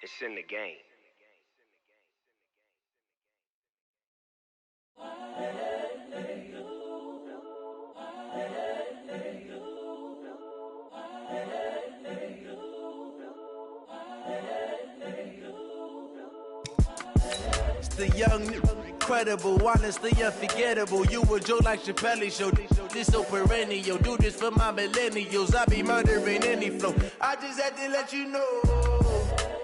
It's in the game. It's the young, incredible, honestly unforgettable. You a joke like Chappelle Show. This so perennial. Do this for my millennials. I be murdering any flow. I just had to let you know.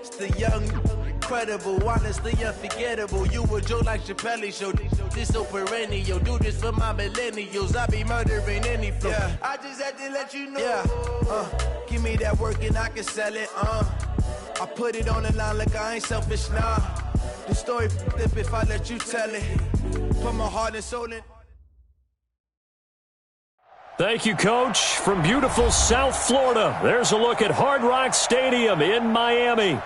It's the young, incredible, honestly unforgettable. You a joke like Chappelle Show. This so perennial. Do this for my millennials. I be murdering any flow. Yeah. I just had to let you know. Yeah. Give me that work and I can sell it. I put it on the line like I ain't selfish, nah. The story flip if I let you tell it. Put my heart and soul in. Thank you, Coach. From beautiful South Florida, there's a look at Hard Rock Stadium in Miami.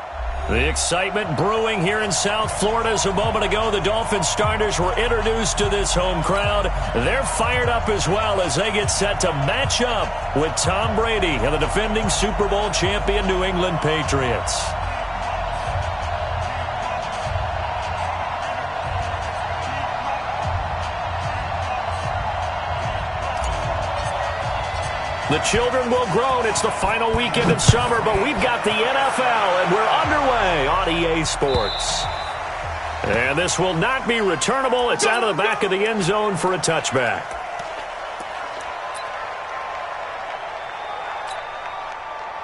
The excitement brewing here in South Florida as a moment ago the Dolphins starters were introduced to this home crowd. They're fired up as well as they get set to match up with Tom Brady and the defending Super Bowl champion New England Patriots. The children will groan. It's the final weekend of summer, but we've got the NFL, and we're underway on EA Sports. And this will not be returnable. It's out of the back of the end zone for a touchback.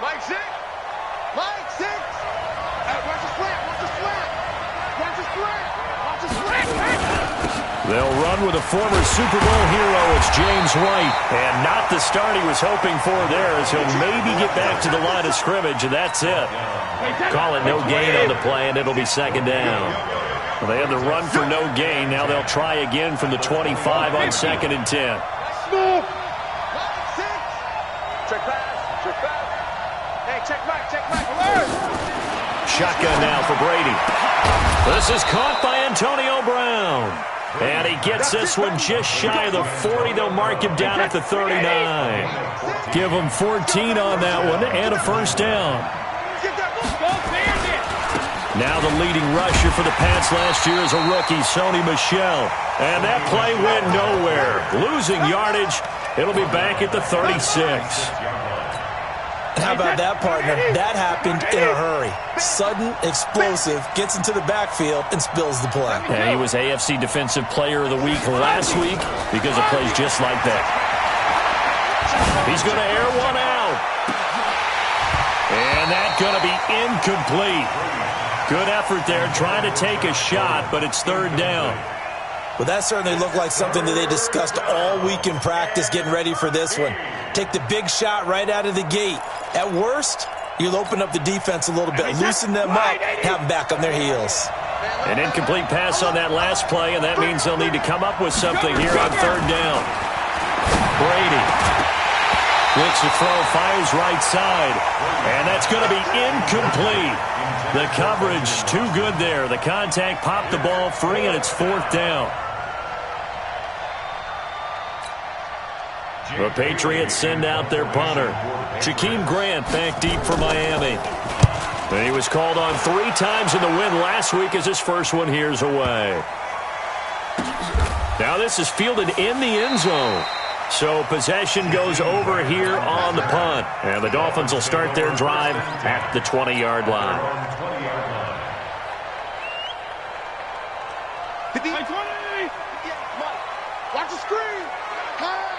Mike 6. Mike 6. Hey, watch the slant. Watch the slant. Watch the slant. Watch the slant. They'll run with a former Super Bowl hero. It's James White. And not the start he was hoping for there as he'll maybe get back to the line of scrimmage, and that's it. Call it no gain on the play, and it'll be second down. Well, they had the run for no gain. Now they'll try again from the 25 on 2nd and 10. Move. Mike 6. Check pass. Check pass. Hey, check back. Check back. Alert. Shotgun now for Brady. This is caught by Antonio Brown. And he gets this one just shy of the 40. They'll mark him down at the 39. Give him 14 on that one and a first down. Now the leading rusher for the Pats last year is a rookie, Sony Michel. And that play went nowhere. Losing yardage. It'll be back at the 36. How about that, partner? That happened in a hurry. Sudden, explosive, gets into the backfield, and spills the play. And he was AFC Defensive Player of the Week last week because of plays just like that. He's going to air one out. And that's going to be incomplete. Good effort there, trying to take a shot, but it's third down. Well, that certainly looked like something that they discussed all week in practice getting ready for this one. Take the big shot right out of the gate. At worst, you'll open up the defense a little bit, loosen them up, have them back on their heels. An incomplete pass on that last play, and that means they'll need to come up with something here on third down. Brady looks to throw, fires right side, and that's going to be incomplete. The coverage too good there. The contact popped the ball free, and it's fourth down. The Patriots send out their punter. Jakeem Grant back deep for Miami. And he was called on 3 times in the win last week as his first one here's away. Now this is fielded in the end zone. So possession goes over here on the punt. And the Dolphins will start their drive at the 20-yard line. Watch the screen. Pass.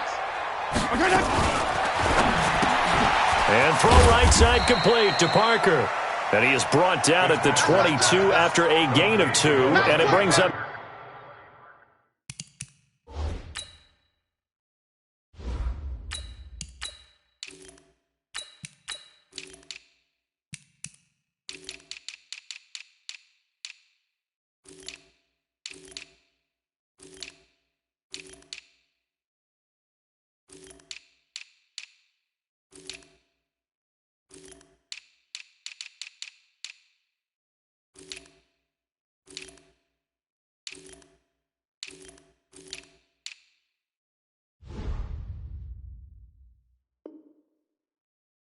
And throw right side complete to Parker. And he is brought down at the 22 after a gain of 2. And it brings up...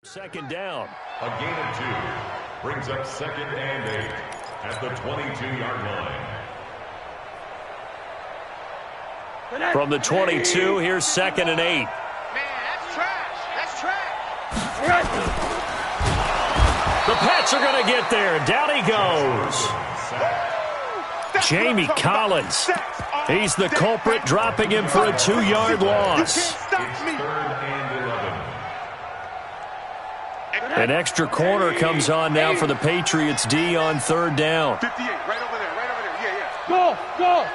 Second down. A gain of 2. brings up 2nd and 8 at the 22-yard line. From the 22, here's 2nd and 8. Man, that's trash. That's trash. The Pats are going to get there. Down he goes. Jamie Collins. He's the culprit, dropping him for a 2-yard loss. An extra corner comes on now for the Patriots D on 3rd down. 58, right over there, yeah. Go!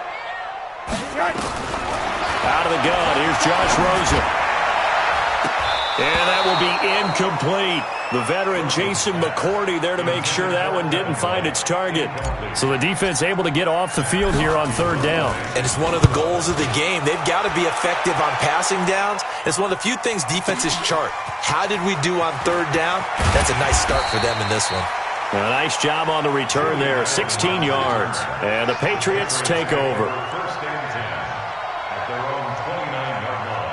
Out of the gun, here's Josh Rosen. And that will be incomplete. The veteran Jason McCourty there to make sure that one didn't find its target. So the defense able to get off the field here on 3rd down. And it's one of the goals of the game. They've got to be effective on passing downs. It's one of the few things defenses chart. How did we do on 3rd down? That's a nice start for them in this one. A nice job on the return there, 16 yards. And the Patriots take over. First and 10 at their own 29-yard line.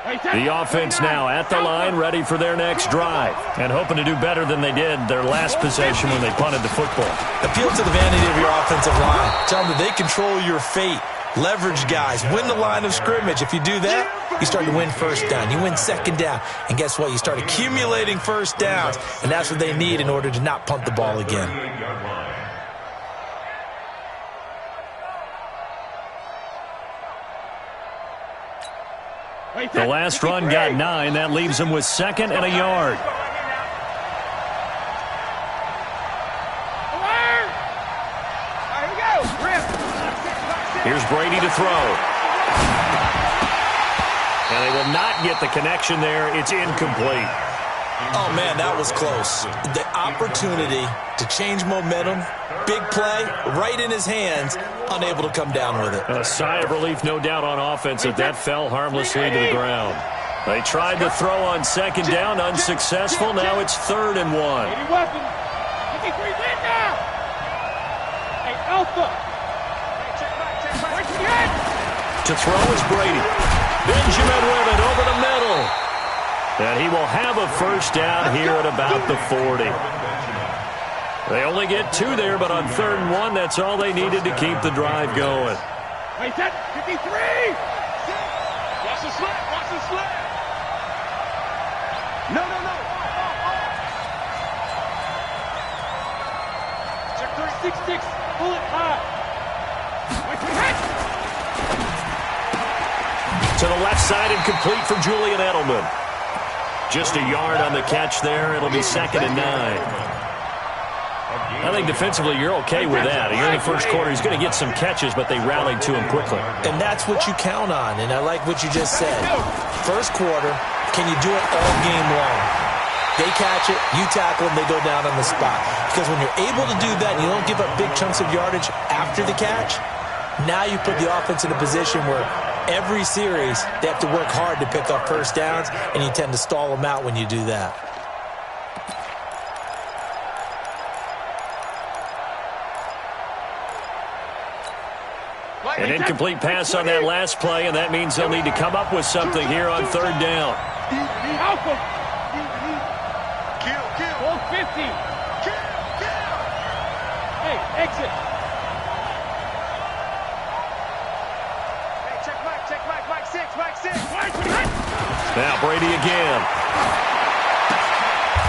The offense now at the line, ready for their next drive, and hoping to do better than they did their last possession when they punted the football. Appeal to the vanity of your offensive line. Tell them that they control your fate. Leverage guys. Win the line of scrimmage. If you do that, you start to win 1st down. You win 2nd down. And guess what? You start accumulating 1st downs, and that's what they need in order to not punt the ball again. The last run got 9. That leaves them with 2nd and a yard. Here's Brady to throw. And they will not get the connection there. It's incomplete. Oh, man, that was close. The opportunity to change momentum, big play, right in his hands, unable to come down with it. A sigh of relief, no doubt, on offense that fell harmlessly to the ground. They tried to throw on 2nd down, unsuccessful. Now it's 3rd and 1. To throw is Brady. Benjamin with it over the middle. And he will have a 1st down here at about the 40. They only get 2 there, but on 3rd and 1, that's all they needed to keep the drive going. Wait, that 53! Watch the slip, watch the slip! No. Check 366, pull it high. Wait, to the left side and complete for Julian Edelman. Just a yard on the catch there. It'll be 2nd and 9. I think defensively you're okay with that. Here in the first quarter, he's going to get some catches, but they rallied to him quickly. And that's what you count on, and I like what you just said. First quarter, can you do it all game long? They catch it, you tackle them, they go down on the spot. Because when you're able to do that and you don't give up big chunks of yardage after the catch, now you put the offense in a position where every series they have to work hard to pick up 1st downs, and you tend to stall them out when you do that. An incomplete pass on that last play, and that means they'll need to come up with something here on 3rd down. Kill. 50. Kill. Hey, exit. Hey, check Mike 6. Now Brady again.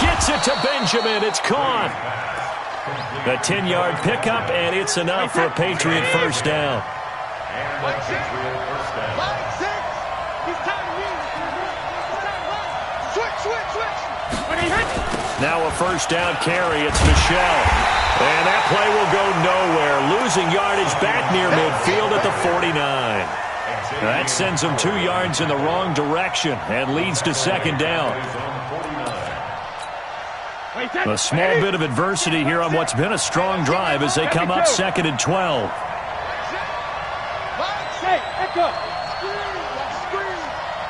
Gets it to Benjamin. It's caught. A 10-yard pickup, and it's enough for a Patriot 1st down. Mike 6. He's time to win. Switch. Now a 1st down carry. It's Michelle. And that play will go nowhere. Losing yardage back near midfield at the 49. That sends them 2 yards in the wrong direction and leads to 2nd down. A small bit of adversity here on what's been a strong drive as they come up 2nd and 12.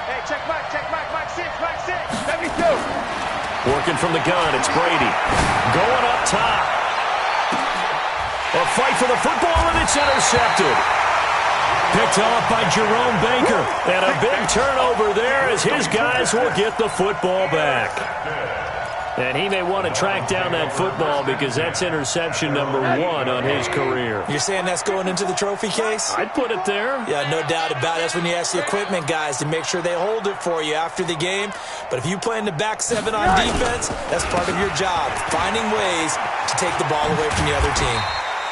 Hey, check Mike 6. 72. Working from the gun, it's Brady. Going up top. A fight for the football, and it's intercepted. Picked off by Jerome Baker. And a big turnover there as his guys will get the football back. And he may want to track down that football because that's interception number 1 on his career. You're saying that's going into the trophy case? I'd put it there. Yeah, no doubt about it. That's when you ask the equipment guys to make sure they hold it for you after the game. But if you play in the back 7 on defense, that's part of your job, finding ways to take the ball away from the other team.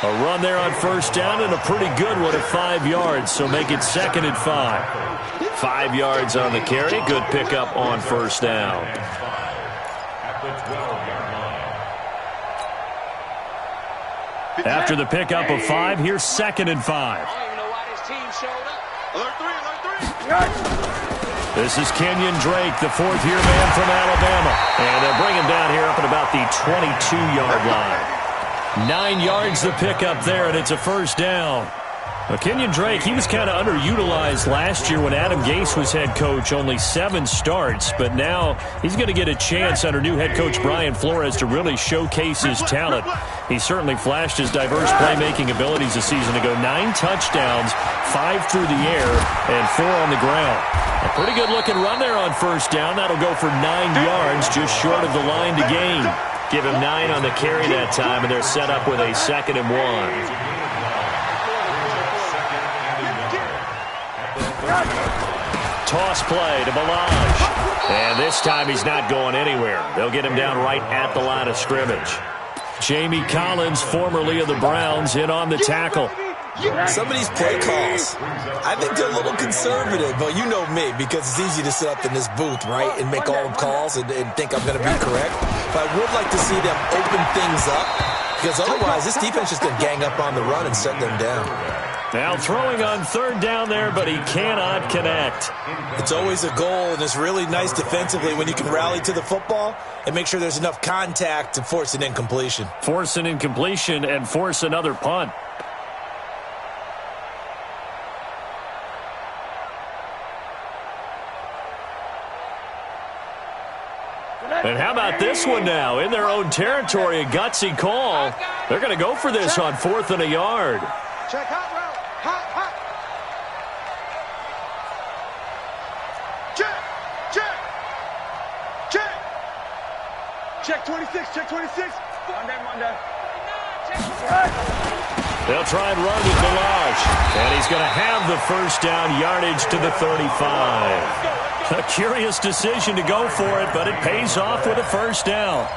A run there on first down and a pretty good one at 5 yards, so make it 2nd and 5. 5 yards on the carry. Good pickup on first down. After the pickup of 5, here's 2nd and 5. I don't even know why this team showed up. Alert 3. This is Kenyon Drake, the 4th-year man from Alabama. And they'll bring him down here up at about the 22-yard line. 9 yards the pickup there, and it's a first down. Well, Kenyon Drake, he was kind of underutilized last year when Adam Gase was head coach, only 7 starts. But now he's going to get a chance under new head coach Brian Flores to really showcase his talent. He certainly flashed his diverse playmaking abilities a season ago. 9 touchdowns, 5 through the air, and 4 on the ground. A pretty good-looking run there on first down. That'll go for 9 yards, just short of the line to gain. Give him 9 on the carry that time, and they're set up with a 2nd and 1. Toss play to Balaj. And this time he's not going anywhere. They'll get him down right at the line of scrimmage. Jamie Collins, formerly of the Browns, in on the tackle. Some of these play calls, I think they're a little conservative, but you know me, because it's easy to sit up in this booth, right, and make all the calls and think I'm going to be correct. But I would like to see them open things up, because otherwise this defense is going to gang up on the run and set them down. Now throwing on 3rd down there, but he cannot connect. It's always a goal, and it's really nice defensively when you can rally to the football and make sure there's enough contact to force an incompletion. Force an incompletion and force another punt. And how about this one now? In their own territory, a gutsy call. They're going to go for this on 4th and a yard. Check hot route. Hot. Check 26. Check 26. Monday. They'll try and run with Balaj. And he's going to have the first down, yardage to the 35. A curious decision to go for it, but it pays off with a first down.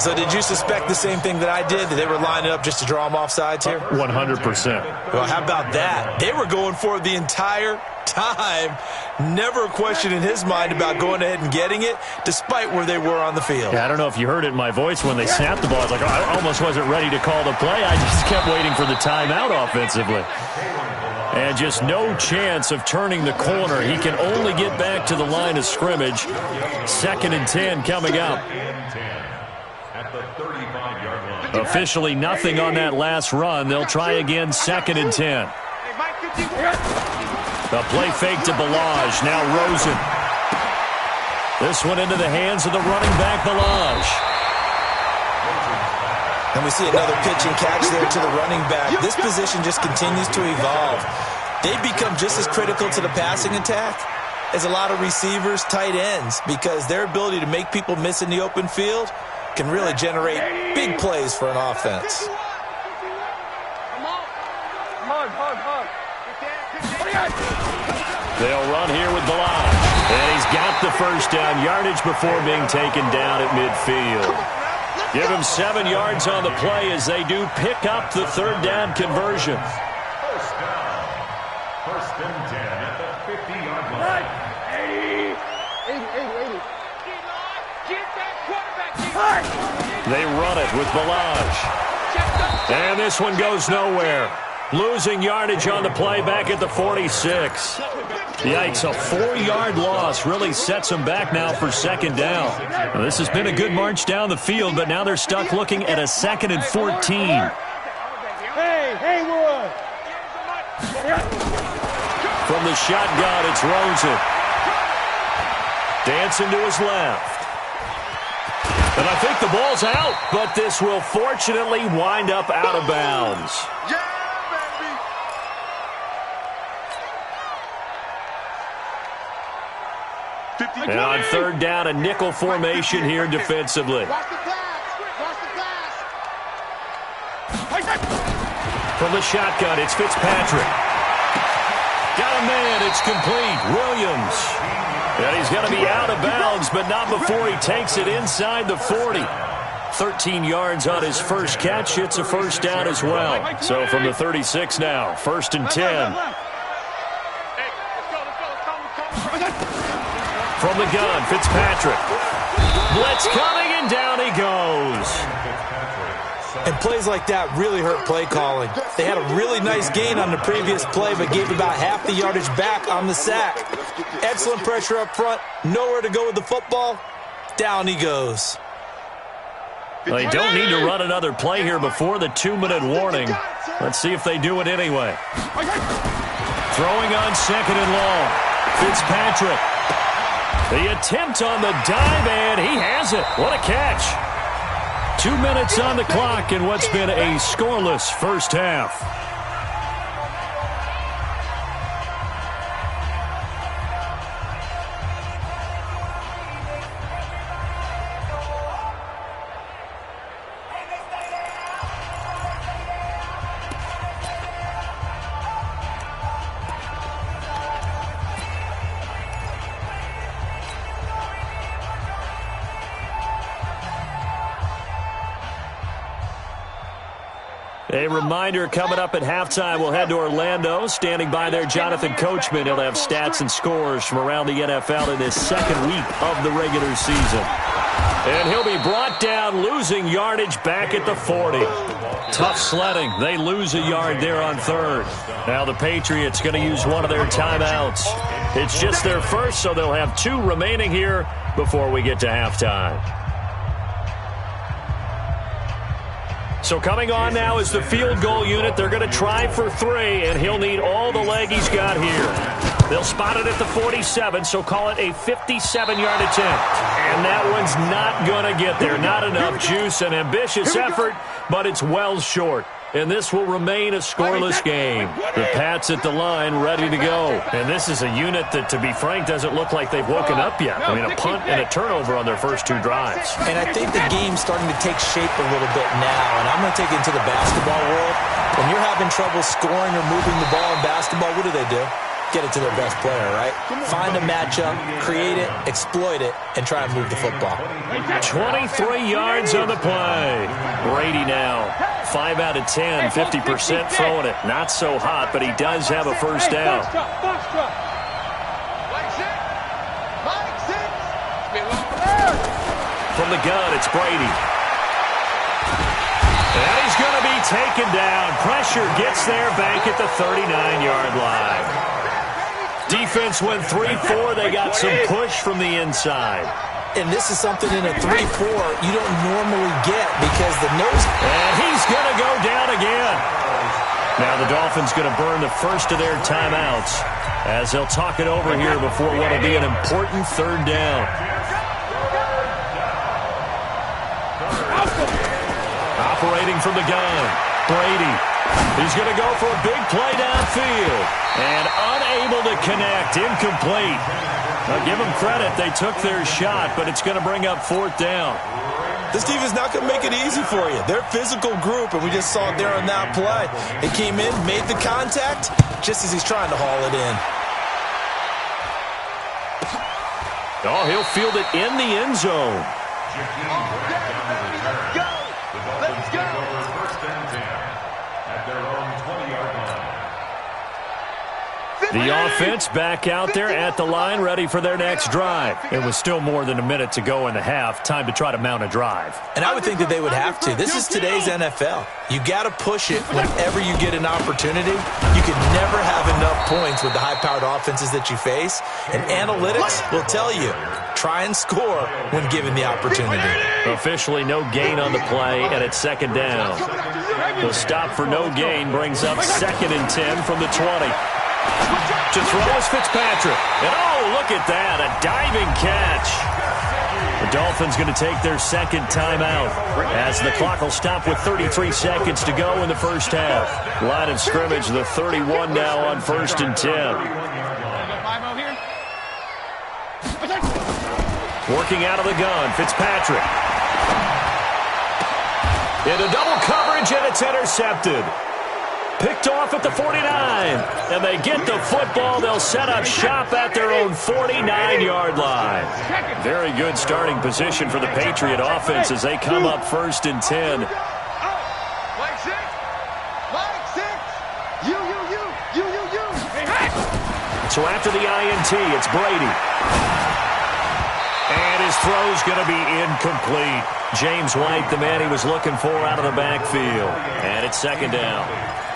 So did you suspect the same thing that I did, that they were lining up just to draw them off sides here? 100%. Well, how about that? They were going for it the entire time. Never a question in his mind about going ahead and getting it, despite where they were on the field. Yeah, I don't know if you heard it in my voice when they snapped the ball. I was like, I almost wasn't ready to call the play. I just kept waiting for the timeout offensively. And just no chance of turning the corner. He can only get back to the line of scrimmage. 2nd and 10 coming up. Officially nothing on that last run. They'll try again, 2nd and 10. The play fake to Balaj. Now Rosen. This one into the hands of the running back, Balaj. And we see another pitch and catch there to the running back. This position just continues to evolve. They become just as critical to the passing attack as a lot of receivers, tight ends, because their ability to make people miss in the open field can really generate big plays for an offense. They'll run here with Balaj. And he's got the first down, yardage before being taken down at midfield. Give him 7 yards on the play as they do pick up the 3rd down conversion. First and 10 at the 50-yard line. 80. Get that quarterback. They run it with Balaj. And this one goes nowhere. Losing yardage on the play back at the 46. Yikes, a 4-yard loss really sets them back now for 2nd down. Well, this has been a good march down the field, but now they're stuck looking at a 2nd and 14. Hey, Wood. From the shotgun, it's Rosen. Dancing to his left. And I think the ball's out, but this will fortunately wind up out of bounds. Yeah, baby. And on third down, a nickel formation here defensively. Watch the pass. Watch the pass. From the shotgun, it's Fitzpatrick. Got a man, it's complete. Williams. And he's going to be out of bounds, but not before he takes it inside the 40. 13 yards on his first catch. It's a first down as well. So from the 36 now, 1st and 10. From the gun, Fitzpatrick. Blitz coming, and down he goes. And plays like that really hurt play calling. They had a really nice gain on the previous play, but gave about half the yardage back on the sack. Excellent pressure up front. Nowhere to go with the football. Down he goes. They don't need to run another play here before the 2-minute warning. Let's see if they do it anyway. Throwing on 2nd and long. Fitzpatrick. The attempt on the dive, and he has it. What a catch. 2 minutes on the clock in what's been a scoreless first half. A reminder, coming up at halftime, we'll head to Orlando. Standing by there, Jonathan Coachman. He'll have stats and scores from around the NFL in this second week of the regular season. And he'll be brought down, losing yardage back at the 40. Tough sledding. They lose a yard there on third. Now the Patriots going to use one of their timeouts. It's just their first, so they'll have 2 remaining here before we get to halftime. So coming on now is the field goal unit. They're going to try for 3, and he'll need all the leg he's got here. They'll spot it at the 47, so call it a 57-yard attempt. And that one's not going to get there. Not enough juice, an ambitious effort, but it's well short. And this will remain a scoreless game. The Pats at the line, ready to go. And this is a unit that, to be frank, doesn't look like they've woken up yet. I mean, a punt and a turnover on their first 2 drives. And I think the game's starting to take shape a little bit now. And I'm going to take it into the basketball world. When you're having trouble scoring or moving the ball in basketball, what do? Get it to their best player, right? Find a matchup, create it, exploit it, and try and move the football. 23 yards on the play. Brady now, 5 out of 10, 50% throwing it. Not so hot, but he does have a first down. From the gun, it's Brady. And he's going to be taken down. Pressure gets there back at the 39-yard line. Defense went 3-4. They got some push from the inside. And this is something in a 3-4 you don't normally get because the nose... And he's going to go down again. Now the Dolphins going to burn the first of their timeouts as they'll talk it over here before what will be an important 3rd down. Operating from the gun, Brady. He's going to go for a big play downfield. And unable to connect, incomplete. Now give them credit, they took their shot, but it's going to bring up 4th down. This team is not going to make it easy for you. They're a physical group, and we just saw it there on that play. It came in, made the contact, just as he's trying to haul it in. Oh, he'll field it in the end zone. Let's go. First and 10 at their own 20-yard line. The offense back out there at the line, ready for their next drive. It was still more than a minute to go in the half. Time to try to mount a drive. And I would think that they would have to. This is today's NFL. You got to push it whenever you get an opportunity. You can never have enough points with the high-powered offenses that you face. And analytics will tell you, try and score when given the opportunity. Officially no gain on the play, and it's 2nd down. The stop for no gain brings up 2nd and 10 from the 20. To throw is Fitzpatrick. And oh, look at that, a diving catch. The Dolphins going to take their second timeout as the clock will stop with 33 seconds to go in the first half. Line of scrimmage, the 31 now on 1st and 10. Working out of the gun, Fitzpatrick. Into double coverage, and it's intercepted. Picked off at the 49, and they get the football. They'll set up shop at their own 49-yard line. Very good starting position for the Patriot offense as they come up 1st and 10. Mike six. You. So after the INT, it's Brady. And his throw's going to be incomplete. James White, the man he was looking for out of the backfield. And it's 2nd down.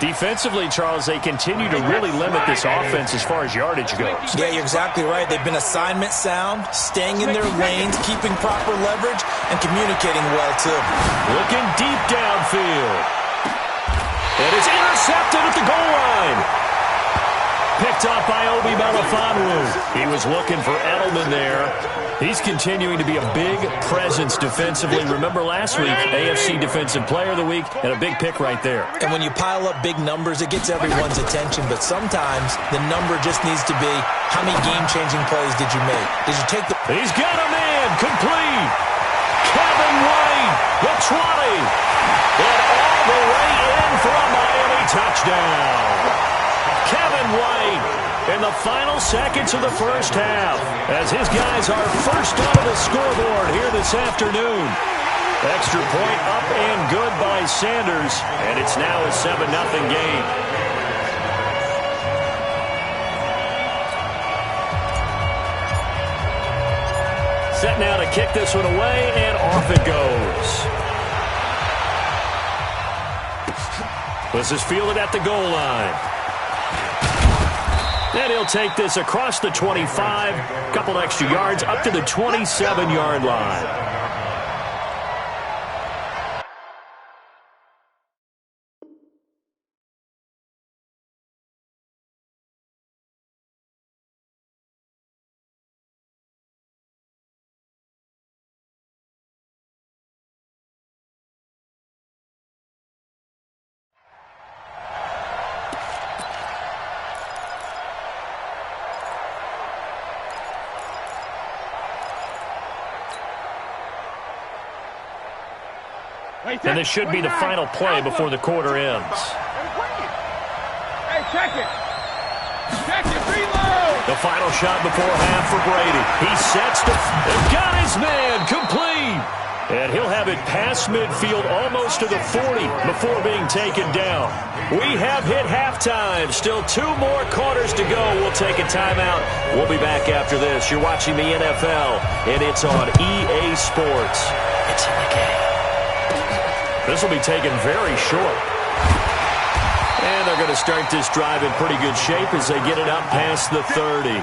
Defensively, Charles, they continue to really limit this offense as far as yardage goes. Yeah, you're exactly right. They've been assignment sound, staying in their lanes, keeping proper leverage, and communicating well, too. Looking deep downfield. It is intercepted at the goal line. Picked up by Obi Melifonwu. He was looking for Edelman there. He's continuing to be a big presence defensively. Remember last week, AFC Defensive Player of the Week, and a big pick right there. And when you pile up big numbers, it gets everyone's attention. But sometimes the number just needs to be, how many game-changing plays did you make? Did you take the... He's got a man, complete. Kevin White, the 20. And all the way in for a Miami touchdown. Kevin White in the final seconds of the first half as his guys are first onto the scoreboard here this afternoon. Extra point up and good by Sanders, and it's now a 7-0 game. Set now to kick this one away, and off it goes. This is fielded at the goal line. And he'll take this across the 25, couple extra yards up to the 27-yard line. And this should be the final play before the quarter ends. Hey, check it. Reload. The final shot before half for Brady. He sets the... got his man complete. And he'll have it past midfield almost to the 40 before being taken down. We have hit halftime. Still 2 more quarters to go. We'll take a timeout. We'll be back after this. You're watching the NFL, and it's on EA Sports. It's in the game. This will be taken very short. And they're going to start this drive in pretty good shape as they get it up past the 30.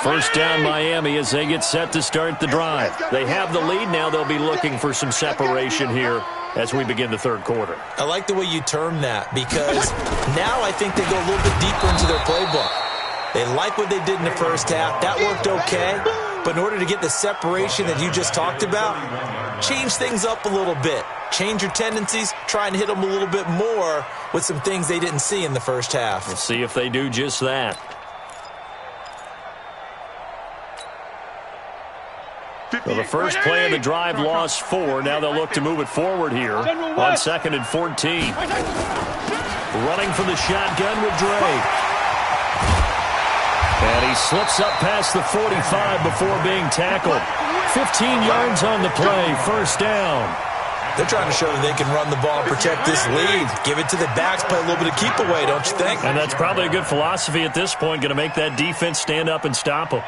First down Miami as they get set to start the drive. They have the lead. Now they'll be looking for some separation here as we begin the 3rd quarter. I like the way you term that because now I think they go a little bit deeper into their playbook. They like what they did in the first half. That worked okay. But in order to get the separation that you just talked about, change things up a little bit. Change your tendencies. Try and hit them a little bit more with some things they didn't see in the first half. We'll see if they do just that. So the first play of the drive lost 4. Now they'll look to move it forward here on 2nd and 14. Running from the shotgun with Dre. And he slips up past the 45 before being tackled. 15 yards on the play, first down. They're trying to show that they can run the ball and protect this lead. Give it to the backs, play a little bit of keep away, don't you think? And that's probably a good philosophy at this point, going to make that defense stand up and stop them.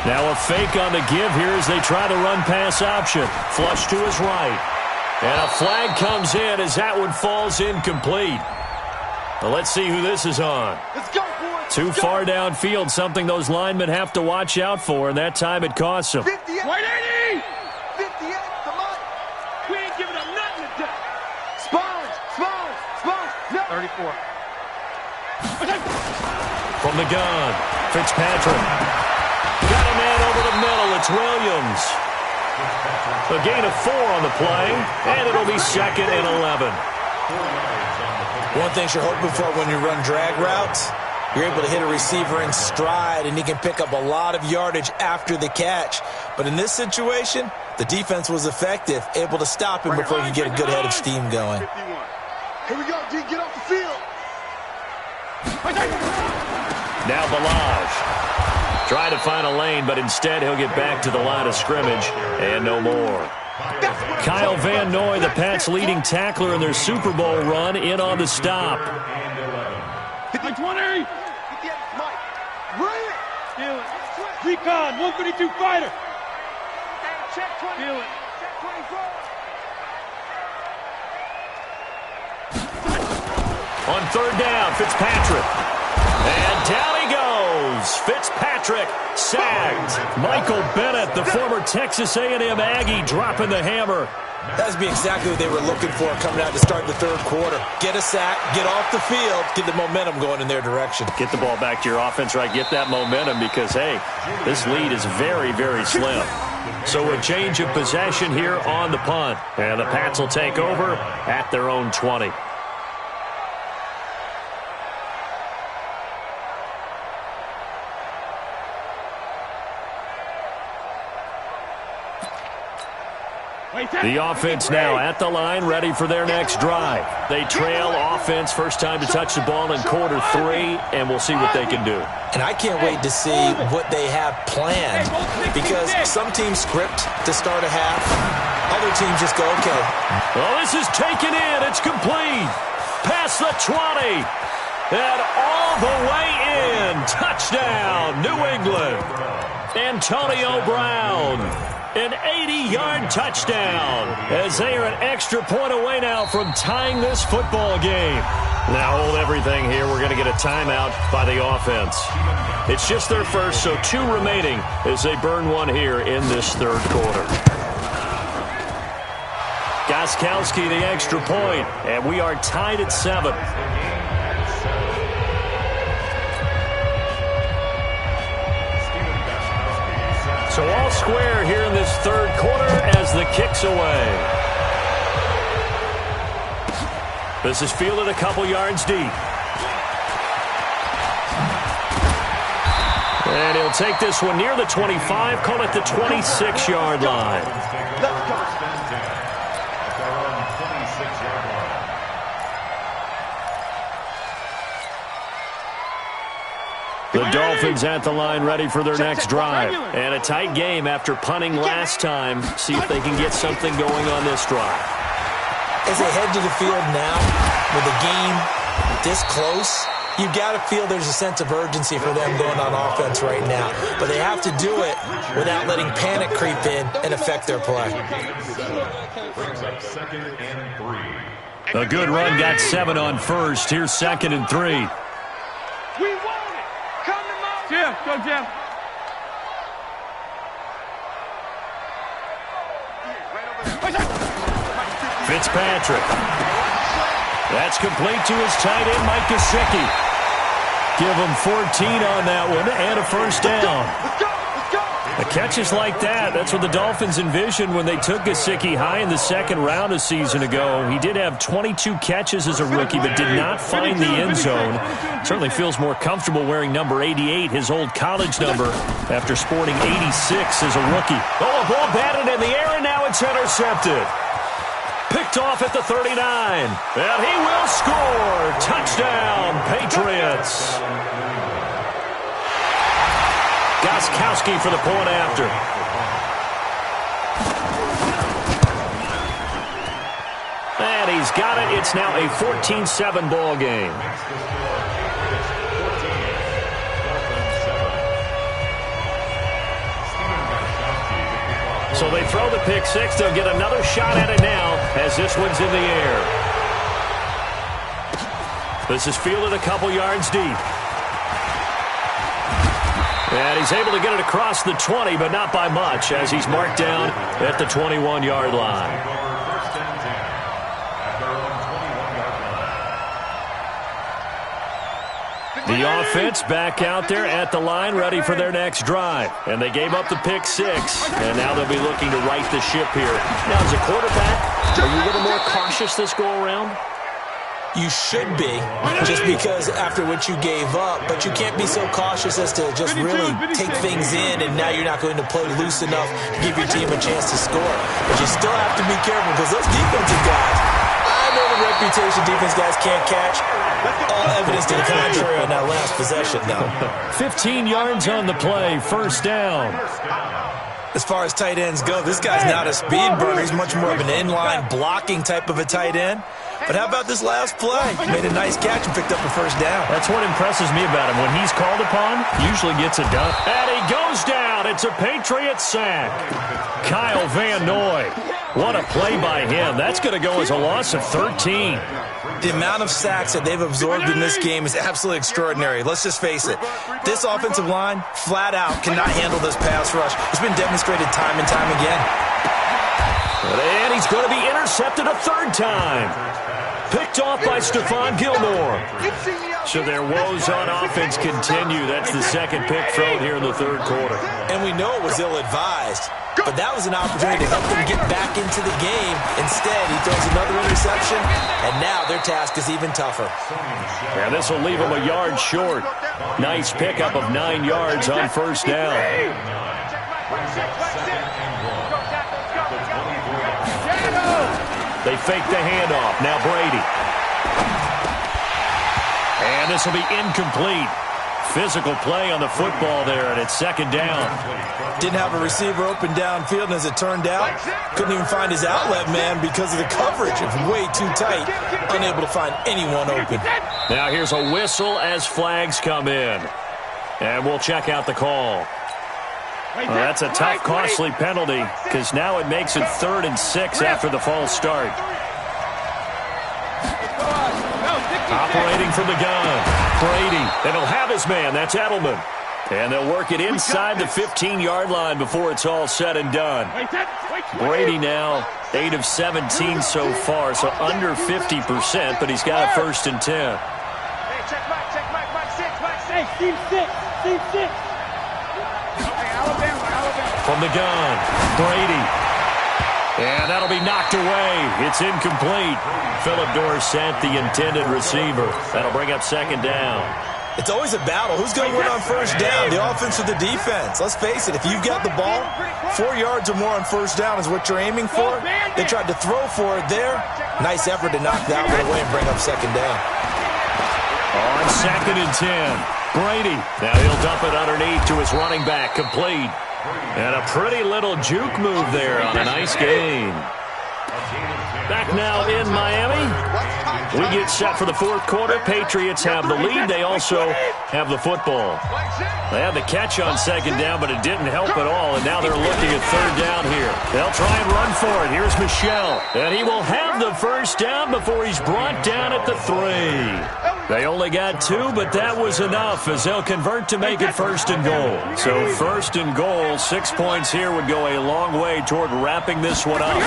Now a fake on the give here as they try to run pass option. Flush to his right. And a flag comes in as that one falls incomplete. Well, let's see who this is on. Let's go, boys. Too far downfield, something those linemen have to watch out for, and that time it costs them. 58. 180. 58. Come on. We ain't giving up nothing today. Sponge. No. 34. From the gun, Fitzpatrick. Got a man over the middle. It's Williams. A gain of 4 on the play, and it'll be 2nd and 11. One thing you're hoping for when you run drag routes, you're able to hit a receiver in stride, and he can pick up a lot of yardage after the catch. But in this situation, the defense was effective, able to stop him before he could get a good head of steam going. Here we go, D. Get off the field. Now Balaj. Trying to find a lane, but instead he'll get back to the line of scrimmage and no more. Kyle Van Noy, the Pats' leading tackler in their Super Bowl run, in on the stop. Hit the 20. Mike, bring it. Feel it. Recon, 132 fighter. Check 20. Feel it. Check 24. On 3rd down, Fitzpatrick. And down he goes. Fitzpatrick sacked. Michael Bennett, the former Texas A&M Aggie, dropping the hammer. That'd be exactly what they were looking for coming out to start the 3rd quarter. Get a sack, get off the field, get the momentum going in their direction. Get the ball back to your offense, right? Get that momentum because, hey, this lead is very, very slim. So a change of possession here on the punt. And the Pats will take over at their own 20. The offense now at the line, ready for their next drive. They trail offense, first time to touch the ball in quarter 3, and we'll see what they can do. And I can't wait to see what they have planned, because some teams script to start a half. Other teams just go, okay. Well, this is taken in. It's complete. Past the 20. And all the way in. Touchdown, New England. Antonio Brown. An 80-yard touchdown as they are an extra point away now from tying this football game. Now hold everything here. We're going to get a timeout by the offense. It's just their first, so 2 remaining as they burn one here in this 3rd quarter. Gostkowski the extra point, and we are tied at 7. So all square here in this 3rd quarter as the kick's away. This is fielded a couple yards deep. And he'll take this one near the 25, call it the 26-yard line. The Dolphins at the line ready for their next drive. And a tight game after punting last time. See if they can get something going on this drive. As they head to the field now, with the game this close, you've got to feel there's a sense of urgency for them going on offense right now. But they have to do it without letting panic creep in and affect their play. A good run got 7 on first. Here's 2nd and 3. Jim, go Jim. Fitzpatrick. That's complete to his tight end, Mike Gesicki. Give him 14 on that one and a first down. Let's go. The catches like that, that's what the Dolphins envisioned when they took Gesicki high in the 2nd round a season ago. He did have 22 catches as a rookie, but did not find the end zone. Certainly feels more comfortable wearing number 88, his old college number, after sporting 86 as a rookie. Oh, a ball batted in the air, and now it's intercepted. Picked off at the 39. And he will score. Touchdown, Patriots. Gostkowski for the point after. And he's got it. It's now a 14-7 ball game. So they throw the pick 6. They'll get another shot at it now as this one's in the air. This is fielded a couple yards deep. And he's able to get it across the 20, but not by much, as he's marked down at the 21-yard line. The offense back out there at the line, ready for their next drive. And they gave up the pick 6, and now they'll be looking to right the ship here. Now, as a quarterback, are you a little more cautious this go-around? You should be, just because after what you gave up, but you can't be so cautious as to just really take things in, and now you're not going to play loose enough to give your team a chance to score. But you still have to be careful because those defensive guys, I know the reputation defense guys can't catch. All evidence to the contrary on that last possession, though. 15 yards on the play, first down. As far as tight ends go, this guy's not a speed burner. He's much more of an inline blocking type of a tight end. But how about this last play? Made a nice catch and picked up a first down. That's what impresses me about him. When he's called upon, he usually gets it done. And he goes down. It's a Patriot sack. Kyle Van Noy. What a play by him. That's going to go as a loss of 13. The amount of sacks that they've absorbed in this game is absolutely extraordinary. Let's just face it. This offensive line, flat out, cannot handle this pass rush. It's been demonstrated time and time again. And he's going to be intercepted a third time. Picked off by Stephon Gilmore. So their woes on offense continue. That's the second pick thrown here in the third quarter. And we know it was ill-advised, but that was an opportunity to help them get back into the game. Instead, he throws another interception, and now their task is even tougher. And this will leave them a yard short. Nice pickup of 9 yards on first down. They fake the handoff. Now Brady. And this will be incomplete. Physical play on the football there, and it's second down. Didn't have a receiver open downfield, and as it turned out, couldn't even find his outlet man because of the coverage. It's way too tight, unable to find anyone open. Now here's a whistle as flags come in. And we'll check out the call. Well, that's a tough, costly penalty because now it makes it 3rd and 6 after the false start. Operating from the gun, Brady, and he'll have his man. That's Edelman. And they'll work it inside the 15-yard line before it's all said and done. Brady now 8 of 17 so far, so under 50%, but he's got a 1st and 10. Team 6. From the gun, Brady. And that'll be knocked away. It's incomplete. Philip Dorsett, the intended receiver. That'll bring up second down. It's always a battle. Who's going to win on first down, the offense or the defense? Let's face it, if you've got the ball, 4 yards or more on first down is what you're aiming for. They tried to throw for it there. Nice effort to knock that one away and bring up second down. On 2nd and 10. Brady. Now he'll dump it underneath to his running back. Complete. And a pretty little juke move there on a nice gain. Back now in Miami. We get set for the fourth quarter. Patriots have the lead. They also have the football. They had the catch on second down, but it didn't help at all. And now they're looking at third down here. They'll try and run for it. Here's Michel. And he will have the first down before he's brought down at the 3. They only got 2, but that was enough as they'll convert to make it 1st and goal. So 1st and goal, 6 points here would go a long way toward wrapping this one up.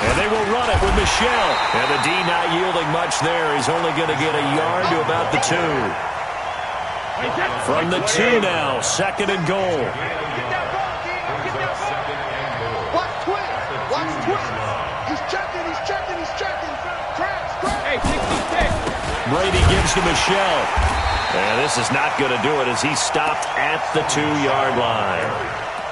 And they will run it with Michel. And the D not yielding much there. He's only going to get a yard to about the 2. From the 2 now, 2nd and goal. Watch twin. He's checking. Hey, 66. Brady gives to Michel. And this is not going to do it as he stopped at the 2-yard line.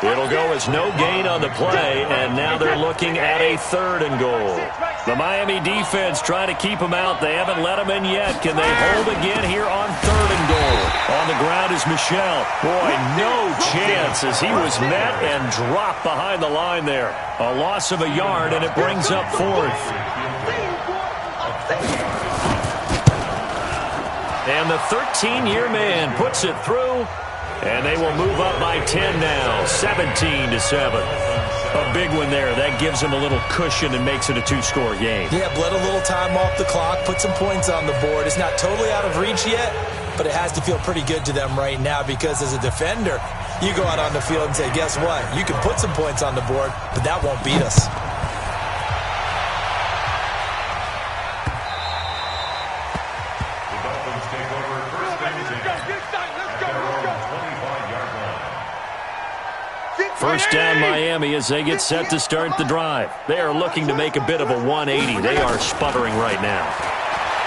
It'll go as no gain on the play, and now they're looking at a 3rd and goal. The Miami defense trying to keep him out. They haven't let him in yet. Can they hold again here on 3rd and goal? On the ground is Michel. Boy, no chance as he was met and dropped behind the line there. A loss of a yard, and it brings up 4th. And the 13-year man puts it through, and they will move up by 10 now, 17-7. A big one there. That gives them a little cushion and makes it a 2-score game. Yeah, bled a little time off the clock, put some points on the board. It's not totally out of reach yet, but it has to feel pretty good to them right now because as a defender, you go out on the field and say, guess what? You can put some points on the board, but that won't beat us. First down Miami as they get set to start the drive. They are looking to make a bit of a 180. They are sputtering right now.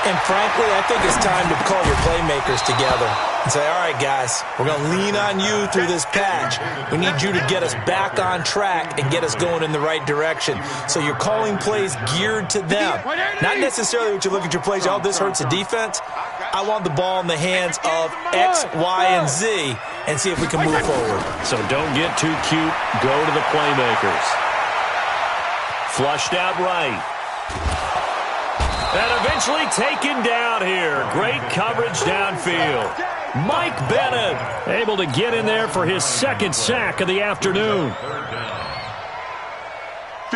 And frankly, I think it's time to call your playmakers together and say, all right, guys, we're going to lean on you through this patch. We need you to get us back on track and get us going in the right direction. So you're calling plays geared to them. Not necessarily what you look at your plays, oh, this hurts the defense. I want the ball in the hands of X, Y, and Z and see if we can move forward. So don't get too cute. Go to the playmakers. Flushed out right. And eventually taken down here. Great coverage downfield. Mike Bennett able to get in there for his second sack of the afternoon.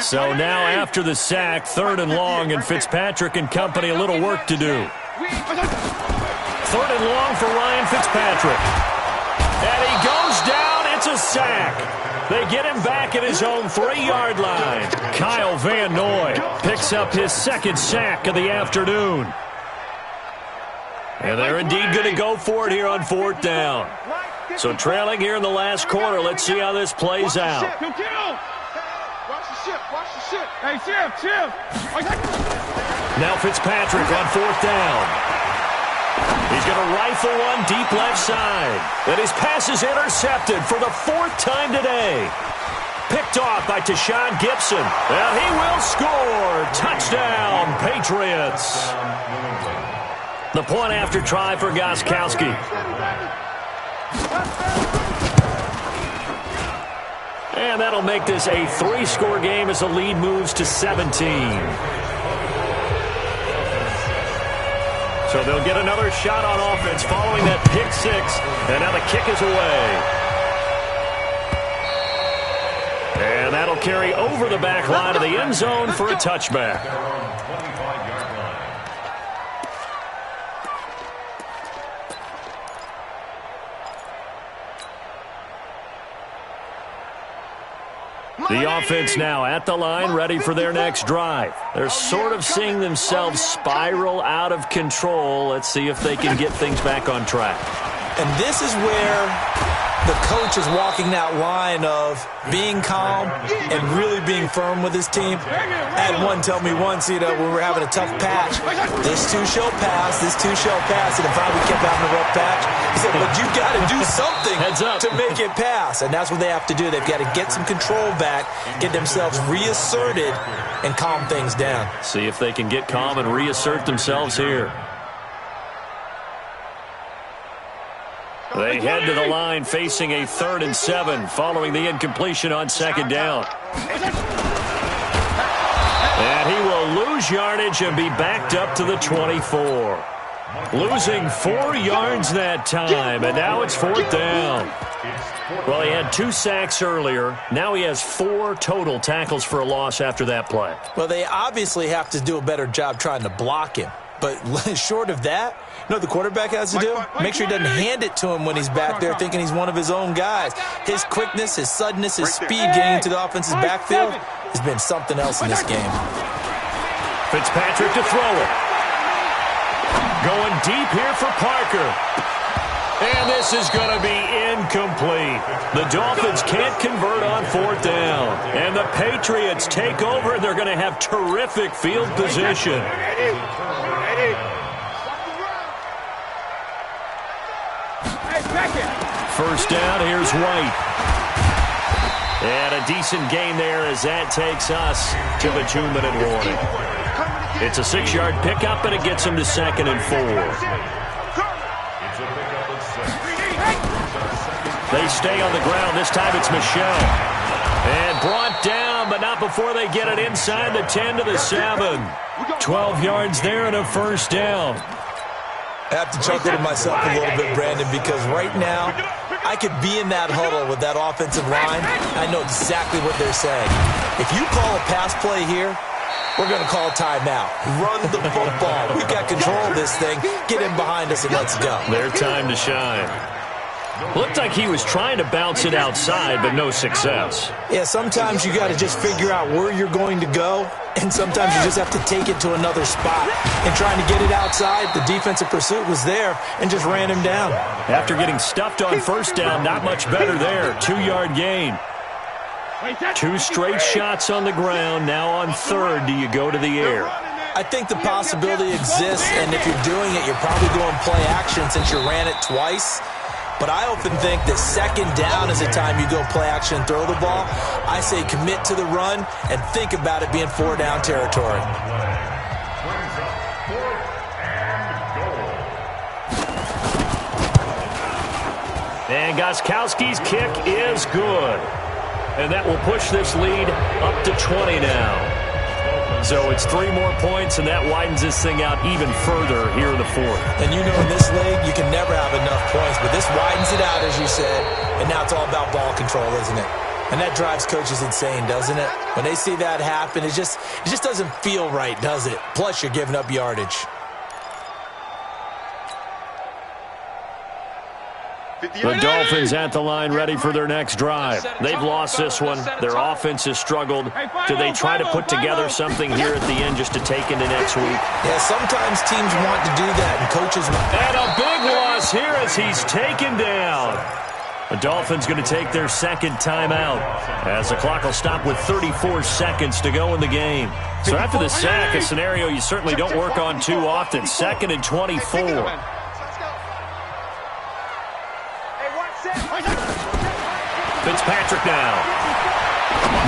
So now after the sack, 3rd and long, and Fitzpatrick and company a little work to do. 3rd and long for Ryan Fitzpatrick. And he goes down. It's a sack. They get him back at his own 3-yard line. Kyle Van Noy picks up his second sack of the afternoon. And they're indeed going to go for it here on 4th down. So trailing here in the last quarter. Let's see how this plays out. Watch the ship. Watch the ship. Hey, ship. Now Fitzpatrick on 4th down. He's going to rifle one deep left side. And his pass is intercepted for the 4th time today. Picked off by Tashawn Gibson. And he will score. Touchdown, Patriots. The point after try for Gostkowski. And that'll make this a 3-score game as the lead moves to 17. So they'll get another shot on offense following that pick 6. And now the kick is away. And that'll carry over the back line of the end zone for a touchback. The offense now at the line, ready for their next drive. They're sort of seeing themselves spiral out of control. Let's see if they can get things back on track. And this is where the coach is walking that line of being calm and really being firm with his team. I had one tell me once, when we were having a tough patch, this too shall pass, and if we kept having a rough patch, he said, but you've got to do something to make it pass. And that's what they have to do. They've got to get some control back, get themselves reasserted, and calm things down. See if they can get calm and reassert themselves here. They head to the line facing a 3rd and 7 following the incompletion on 2nd down. And he will lose yardage and be backed up to the 24. Losing 4 yards that time, and now it's 4th down. Well, he had 2 sacks earlier. Now he has 4 total tackles for a loss after that play. Well, they obviously have to do a better job trying to block him. But short of that, you know what the quarterback has to do? Make sure he doesn't hand it to him when he's back there thinking he's one of his own guys. His quickness, his suddenness, his speed getting into the offense's backfield has been something else in this game. Fitzpatrick to throw it. Going deep here for Parker. And this is going to be incomplete. The Dolphins can't convert on 4th down. And the Patriots take over, and they're going to have terrific field position. First down, here's White. And a decent gain there as that takes us to the 2-minute warning. It's a 6-yard pickup, and it gets him to 2nd and 4. They stay on the ground. This time it's Michel. And brought down, but not before they get it inside the 10 to the 7. 12 yards there and a first down. I have to chuckle to myself a little bit, Brandon, because right now I could be in that huddle with that offensive line. I know exactly what they're saying. If you call a pass play here, we're going to call a timeout. Run the football. We've got control of this thing. Get in behind us and let's go. Their time to shine. Looked like he was trying to bounce it outside, but no success. Yeah, sometimes you got to just figure out where you're going to go, and sometimes you just have to take it to another spot. And trying to get it outside, the defensive pursuit was there and just ran him down. After getting stuffed on first down, not much better there. 2-yard gain. 2 straight shots on the ground. Now on 3rd, do you go to the air? I think the possibility exists, and if you're doing it, you're probably going play action since you ran it twice. But I often think that 2nd down is the time you go play action and throw the ball. I say commit to the run and think about it being 4-down territory. And Gostkowski's kick is good. And that will push this lead up to 20 now. So it's 3 more points, and that widens this thing out even further here in the 4th. And you know in this league, you can never have enough points, but this widens it out, as you said, and now it's all about ball control, isn't it? And that drives coaches insane, doesn't it? When they see that happen, it just doesn't feel right, does it? Plus, you're giving up yardage. The Dolphins at the line ready for their next drive. They've lost this one. Their offense has struggled. Do they try to put together something here at the end just to take into next week? Yeah, sometimes teams want to do that, and coaches want. And a big loss here as he's taken down. The Dolphins going to take their 2nd timeout as the clock will stop with 34 seconds to go in the game. So after the sack, a scenario you certainly don't work on too often. 2nd and 24. Fitzpatrick now.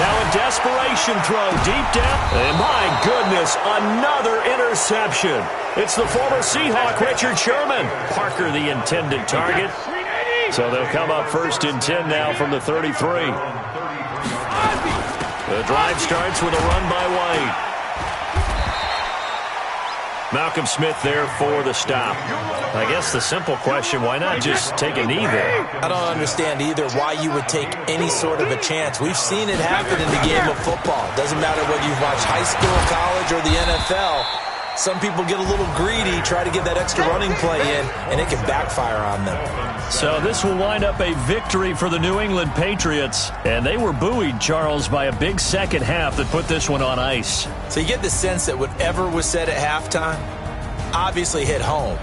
Now a desperation throw deep down. And my goodness, another interception. It's the former Seahawk, Richard Sherman. Parker, the intended target. So they'll come up 1st and 10 now from the 33. The drive starts with a run by White. Malcolm Smith there for the stop. I guess the simple question, why not just take a knee there? I don't understand either why you would take any sort of a chance. We've seen it happen in the game of football. Doesn't matter whether you've watched high school, college, or the NFL. Some people get a little greedy, try to get that extra running play in, and it can backfire on them. So this will wind up a victory for the New England Patriots. And they were buoyed, Charles, by a big second half that put this one on ice. So you get the sense that whatever was said at halftime obviously hit home.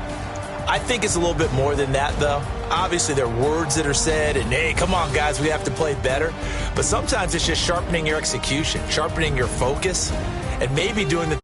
I think it's a little bit more than that, though. Obviously, there are words that are said, and, hey, come on, guys, we have to play better. But sometimes it's just sharpening your execution, sharpening your focus, and maybe doing the